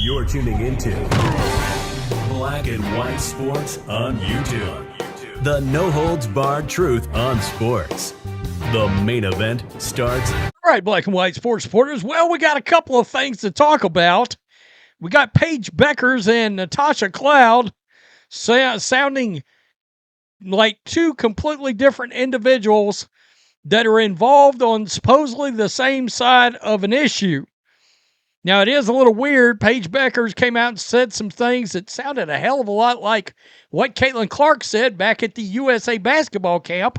You're tuning into Black and White Sports on YouTube. The no-holds-barred truth on sports. The main event starts. All right, Black and White sports supporters. Well, we got a couple of things to talk about. We got Paige Beckers and Natasha Cloud sounding like two completely different individuals that are involved on supposedly the same side of an issue. Now, it is a little weird. Paige Beckers came out and said some things that sounded a hell of a lot like what Caitlin Clark said back at the USA basketball camp.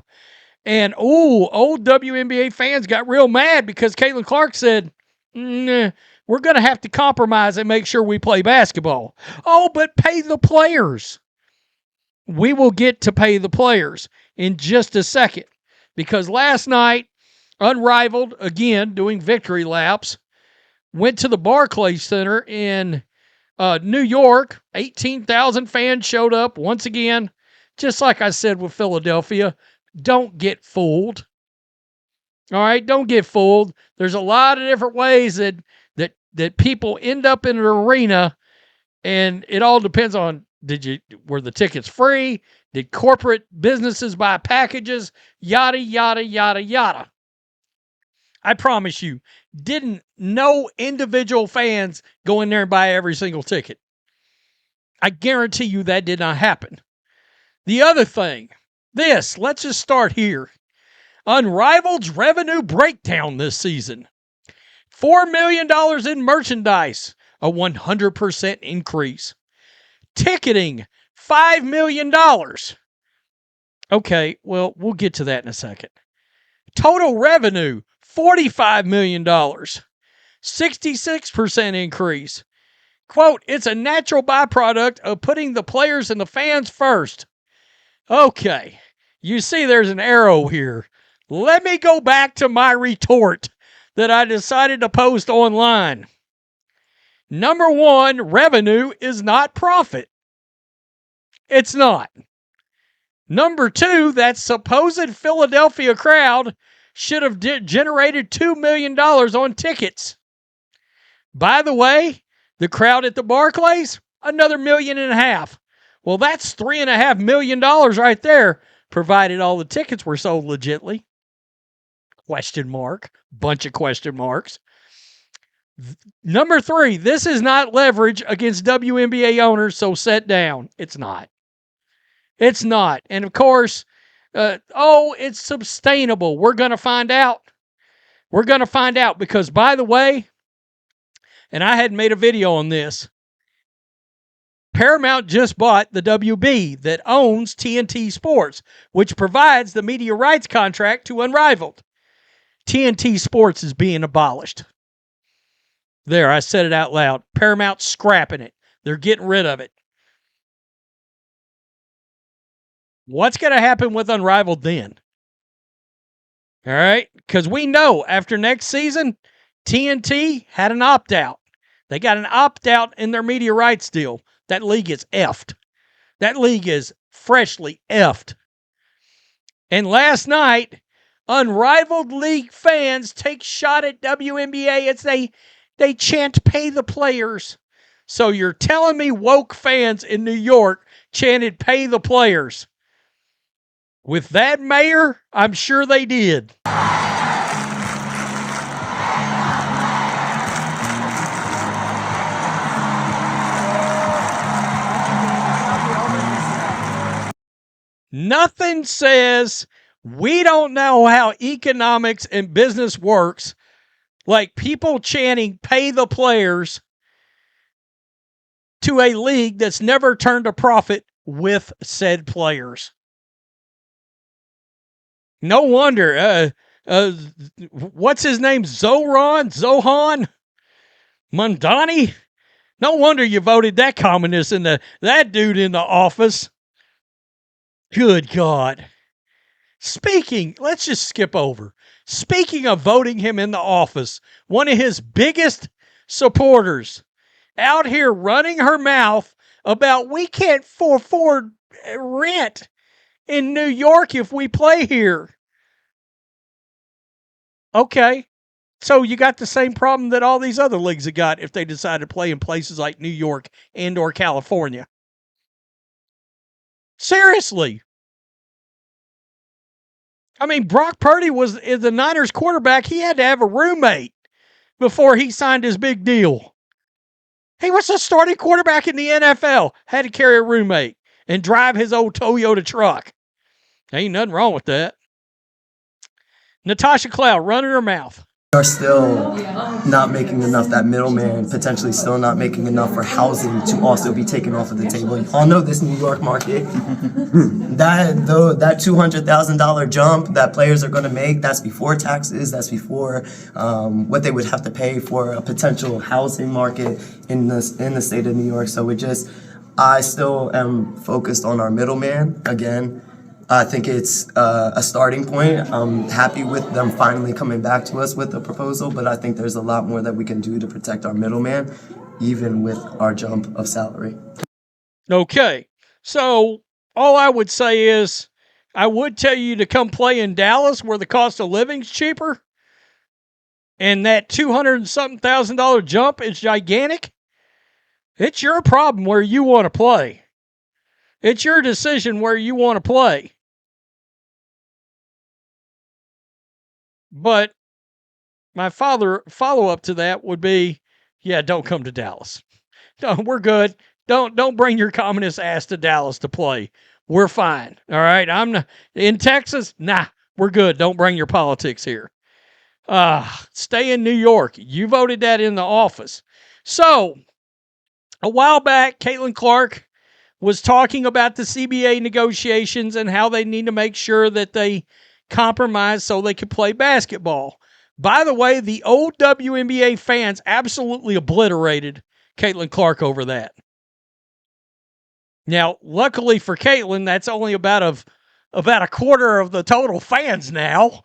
And, old WNBA fans got real mad because Caitlin Clark said, we're going to have to compromise and make sure we play basketball. Oh, but pay the players. We will get to pay the players in just a second. Because last night, Unrivaled, again, doing victory laps, went to the Barclays Center in New York. 18,000 fans showed up once again. Just like I said with Philadelphia, don't get fooled. All right, don't get fooled. There's a lot of different ways that people end up in an arena, and it all depends on were the tickets free? Did corporate businesses buy packages? Yada, yada, yada, yada. I promise you, no individual fans go in there and buy every single ticket. I guarantee you that did not happen. The other thing, let's just start here. Unrivaled's revenue breakdown this season. $4 million in merchandise, a 100% increase. Ticketing, $5 million. Okay, well, we'll get to that in a second. Total revenue, $45 million. 66% increase. Quote, it's a natural byproduct of putting the players and the fans first. Okay, you see there's an arrow here. Let me go back to my retort that I decided to post online. Number one, revenue is not profit. It's not. Number two, that supposed Philadelphia crowd should have generated $2 million on tickets. By the way, the crowd at the Barclays, another $1.5 million. Well, that's $3.5 million right there, provided all the tickets were sold legitly. Question mark. Bunch of question marks. Number three, this is not leverage against WNBA owners, so set down. It's not. It's not. And of course, it's sustainable. We're going to find out. We're going to find out because, by the way, and I had made a video on this, Paramount just bought the WB that owns TNT Sports, which provides the media rights contract to Unrivaled. TNT Sports is being abolished. There, I said it out loud. Paramount's scrapping it. They're getting rid of it. What's going to happen with Unrivaled then? All right? Because we know after next season, TNT had an opt-out. They got an opt-out in their media rights deal. That league is effed. That league is freshly effed. And last night, Unrivaled League fans take shot at WNBA as they chant, pay the players. So you're telling me woke fans in New York chanted, pay the players. With that mayor, I'm sure they did. Nothing says we don't know how economics and business works like people chanting pay the players to a league that's never turned a profit with said players. No wonder. What's his name? Zohan Mandani? No wonder you voted that communist that dude in the office. Good God. Let's just skip over. Speaking of voting him in the office, one of his biggest supporters out here running her mouth about we can't afford rent in New York if we play here. Okay. So you got the same problem that all these other leagues have got if they decide to play in places like New York and or California. Seriously. I mean, Brock Purdy is the Niners quarterback. He had to have a roommate before he signed his big deal. He was a starting quarterback in the NFL. Had to carry a roommate and drive his old Toyota truck. Ain't nothing wrong with that. Natasha Cloud running her mouth. Are still not making enough. That middleman potentially still not making enough for housing to also be taken off of the table. You all know this New York market. that $200,000 jump that players are going to make, that's before taxes. That's before what they would have to pay for a potential housing market in the state of New York. So I still am focused on our middleman again. I think it's a starting point. I'm happy with them finally coming back to us with a proposal, but I think there's a lot more that we can do to protect our middleman, even with our jump of salary. Okay, so all I would say is I would tell you to come play in Dallas where the cost of living's cheaper, and that $200,000 jump is gigantic. It's your problem where you want to play. It's your decision where you want to play. But my follow-up to that would be, yeah, don't come to Dallas. No, we're good. Don't bring your communist ass to Dallas to play. We're fine. All right. I'm not, in Texas. Nah, we're good. Don't bring your politics here. Stay in New York. You voted that in the office. So a while back, Caitlin Clark was talking about the CBA negotiations and how they need to make sure that they compromise so they could play basketball. By the way, the old WNBA fans absolutely obliterated Caitlin Clark over that. Now, luckily for Caitlin, that's only about a quarter of the total fans now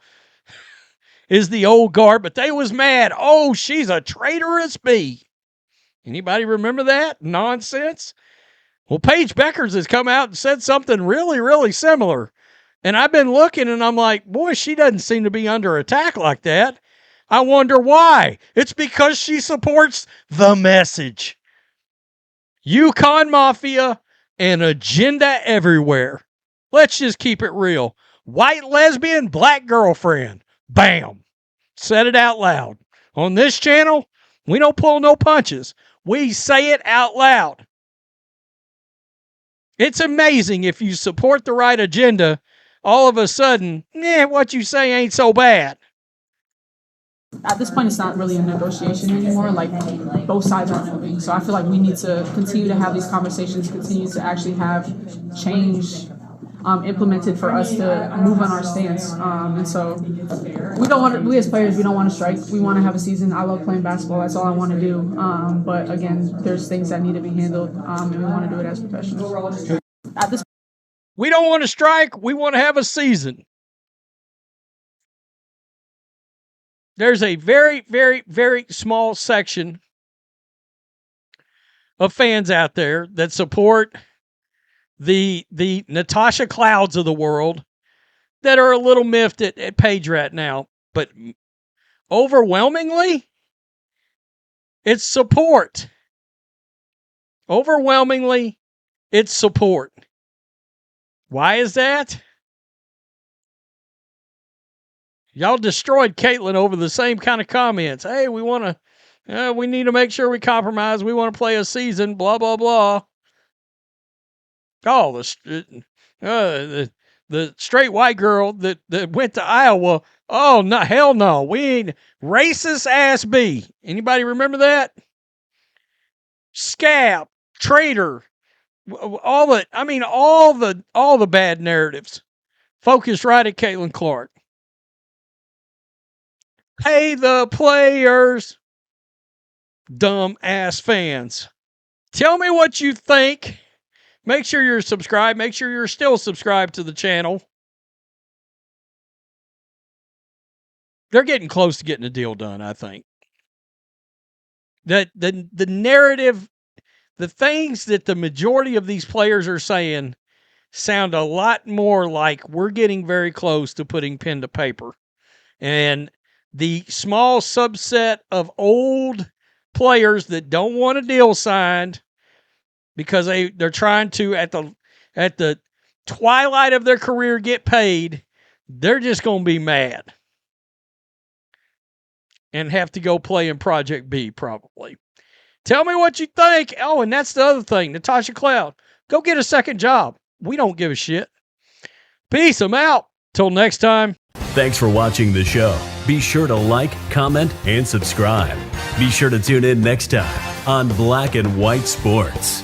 is the old guard, but they was mad. Oh, she's a traitorous bee. Anybody remember that nonsense? Well, Paige Beckers has come out and said something really, really similar. And I've been looking and I'm like, boy, she doesn't seem to be under attack like that. I wonder why. It's because she supports the message. UConn Mafia and agenda everywhere. Let's just keep it real. White lesbian, black girlfriend. Bam. Said it out loud. On this channel, we don't pull no punches. We say it out loud. It's amazing if you support the right agenda, all of a sudden, what you say ain't so bad. At this point, it's not really a negotiation anymore. Like, both sides are moving. So I feel like we need to continue to have these conversations, continue to actually have change implemented for us to move on our stance. And so we as players, we don't want to strike. We want to have a season. I love playing basketball. That's all I want to do. But again, there's things that need to be handled, and we want to do it as professionals. We don't want to strike. We want to have a season. There's a very, very, very small section of fans out there that support the Natasha Clouds of the world that are a little miffed at Paige right now. But overwhelmingly, it's support. Overwhelmingly, it's support. Why is that? Y'all destroyed Caitlin over the same kind of comments. Hey, we need to make sure we compromise. We want to play a season, blah, blah, blah. Oh, the straight white girl that went to Iowa. Oh, no, hell no. We ain't racist ass B. Anybody remember that? Scab, traitor, all the bad narratives focused right at Caitlin Clark. Pay the players, dumb ass fans. Tell me what you think. Make sure you're subscribed. Make sure you're still subscribed to the channel. They're getting close to getting a deal done, I think. The narrative, the things that the majority of these players are saying sound a lot more like we're getting very close to putting pen to paper. And the small subset of old players that don't want a deal signed because they're trying to at the twilight of their career get paid, they're just going to be mad and have to go play in Project B probably. Tell me what you think. Oh, and that's the other thing. Natasha Cloud, go get a second job. We don't give a shit. Peace. I'm out. Till next time. Thanks for watching the show. Be sure to like, comment, and subscribe. Be sure to tune in next time on Black and White Sports.